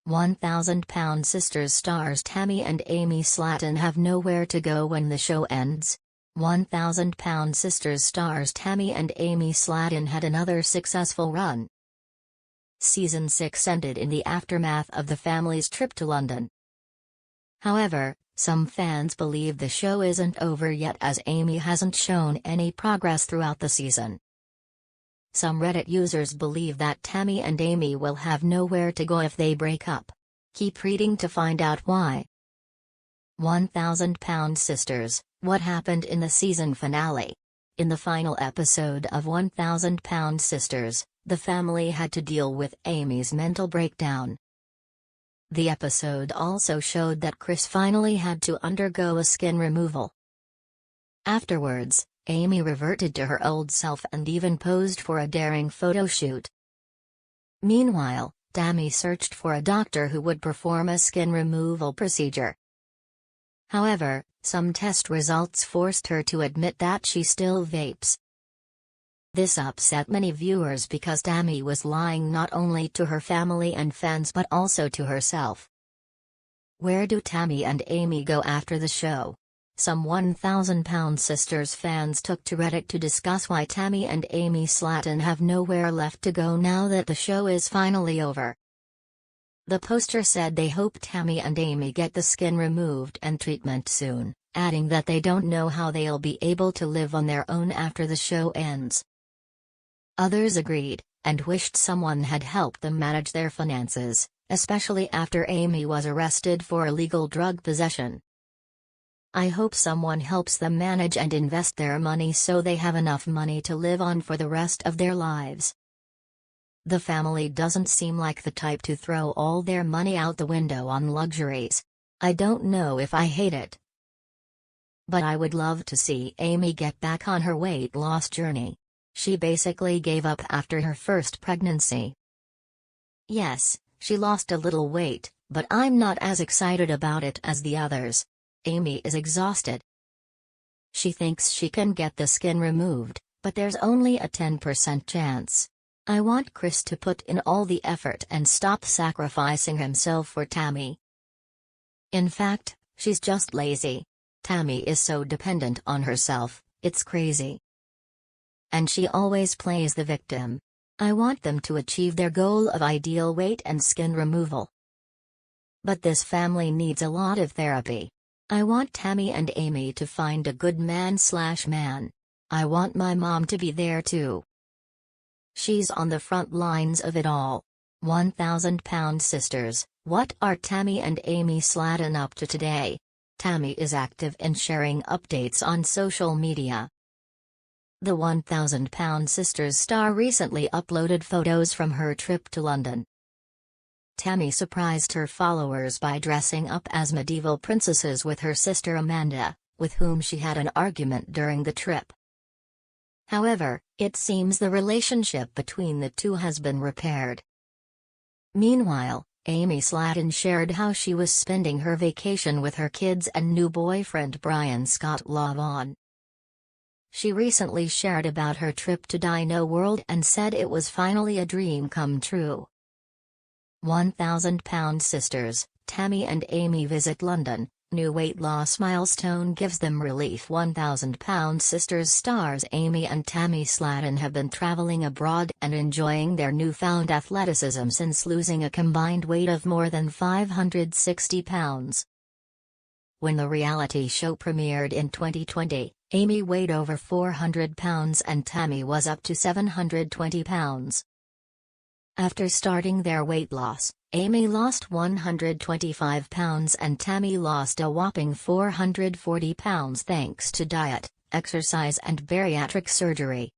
1,000-pound sisters stars Tammy and Amy Slatton have nowhere to go when the show ends. 1,000-pound sisters stars Tammy and Amy Slatton had another successful run. Season 6 ended in the aftermath of the family's trip to London. However, some fans believe the show isn't over yet as Amy hasn't shown any progress throughout the season. Some Reddit users believe that Tammy and Amy will have nowhere to go if they break up. Keep reading to find out why. 1,000-pound sisters, what happened in the season finale? In the final episode of 1,000-pound sisters, the family had to deal with Amy's mental breakdown. The episode also showed that Chris finally had to undergo a skin removal. Afterwards, Amy reverted to her old self and even posed for a daring photo shoot. Meanwhile, Tammy searched for a doctor who would perform a skin removal procedure. However, some test results forced her to admit that she still vapes. This upset many viewers because Tammy was lying not only to her family and fans but also to herself. Where do Tammy and Amy go after the show? Some 1,000-pound sisters fans took to Reddit to discuss why Tammy and Amy Slatton have nowhere left to go now that the show is finally over. The poster said they hope Tammy and Amy get the skin removed and treatment soon, adding that they don't know how they'll be able to live on their own after the show ends. Others agreed, and wished someone had helped them manage their finances, especially after Amy was arrested for illegal drug possession. I hope someone helps them manage and invest their money so they have enough money to live on for the rest of their lives. The family doesn't seem like the type to throw all their money out the window on luxuries. I don't know if I hate it. But I would love to see Amy get back on her weight loss journey. She basically gave up after her first pregnancy. Yes, she lost a little weight, but I'm not as excited about it as the others. Amy is exhausted. She thinks she can get the skin removed, but there's only a 10% chance. I want Chris to put in all the effort and stop sacrificing himself for Tammy. In fact, she's just lazy. Tammy is so dependent on herself, it's crazy. And she always plays the victim. I want them to achieve their goal of ideal weight and skin removal. But this family needs a lot of therapy. I want Tammy and Amy to find a good man/man. I want my mom to be there too. She's on the front lines of it all. 1,000-pound sisters, what are Tammy and Amy Slatton up to today? Tammy is active in sharing updates on social media. The 1,000-pound sisters star recently uploaded photos from her trip to London. Tammy surprised her followers by dressing up as medieval princesses with her sister Amanda, with whom she had an argument during the trip. However, it seems the relationship between the two has been repaired. Meanwhile, Amy Slatton shared how she was spending her vacation with her kids and new boyfriend Brian Scott Lavon. She recently shared about her trip to Dino World and said it was finally a dream come true. 1,000-pound sisters, Tammy and Amy visit London, new weight loss milestone gives them relief. 1,000-pound sisters stars Amy and Tammy Slatton have been traveling abroad and enjoying their newfound athleticism since losing a combined weight of more than 560 pounds. When the reality show premiered in 2020, Amy weighed over 400 pounds and Tammy was up to 720 pounds. After starting their weight loss, Amy lost 125 pounds and Tammy lost a whopping 440 pounds thanks to diet, exercise and bariatric surgery.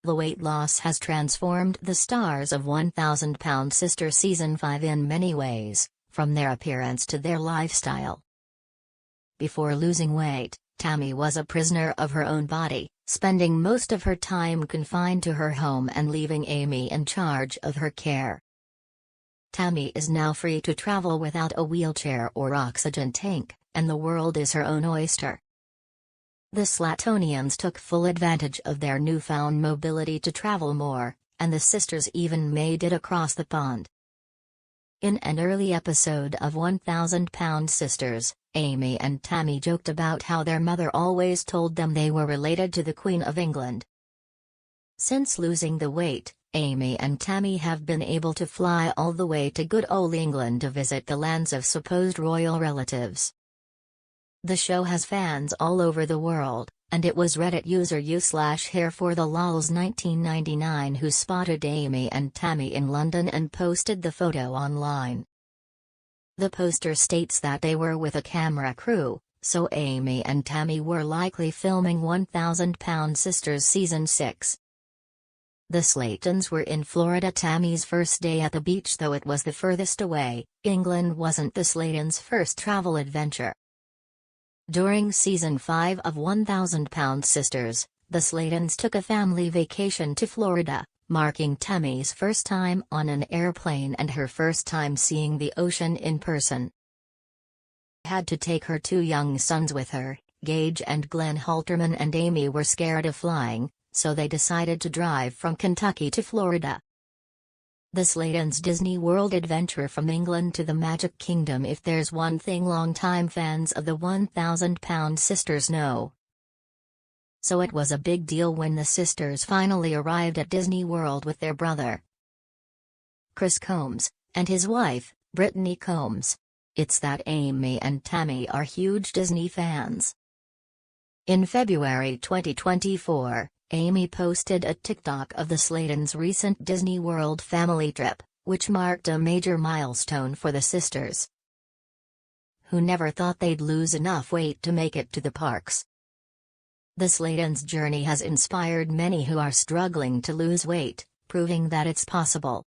The weight loss has transformed the stars of 1,000-pound Sister Season 5 in many ways, from their appearance to their lifestyle. Before losing weight, Tammy was a prisoner of her own body, spending most of her time confined to her home and leaving Amy in charge of her care. Tammy is now free to travel without a wheelchair or oxygen tank, and the world is her own oyster. The Slattonians took full advantage of their newfound mobility to travel more, and the sisters even made it across the pond. In an early episode of 1000-Pound Sisters, Amy and Tammy joked about how their mother always told them they were related to the Queen of England. Since losing the weight, Amy and Tammy have been able to fly all the way to good old England to visit the lands of supposed royal relatives. The show has fans all over the world, and it was Reddit user u/hair4thelols 1999 who spotted Amy and Tammy in London and posted the photo online. The poster states that they were with a camera crew, so Amy and Tammy were likely filming 1000-Pound Sisters Season 6. The Slaytons were in Florida Tammy's first day at the beach, though it was the furthest away. England wasn't the Slaytons' first travel adventure. During Season 5 of 1000-Pound Sisters, the Slaytons took a family vacation to Florida, marking Tammy's first time on an airplane and her first time seeing the ocean in person. Had to take her two young sons with her. Gage and Glenn Halterman and Amy were scared of flying, so they decided to drive from Kentucky to Florida. The Slaytons' Disney World adventure from England to the Magic Kingdom. If there's one thing longtime fans of the 1000-Pound Sisters know. So it was a big deal when the sisters finally arrived at Disney World with their brother, Chris Combs, and his wife, Brittany Combs. It's that Amy and Tammy are huge Disney fans. In February 2024, Amy posted a TikTok of the Slaytons' recent Disney World family trip, which marked a major milestone for the sisters, who never thought they'd lose enough weight to make it to the parks. The Slaytons' journey has inspired many who are struggling to lose weight, proving that it's possible.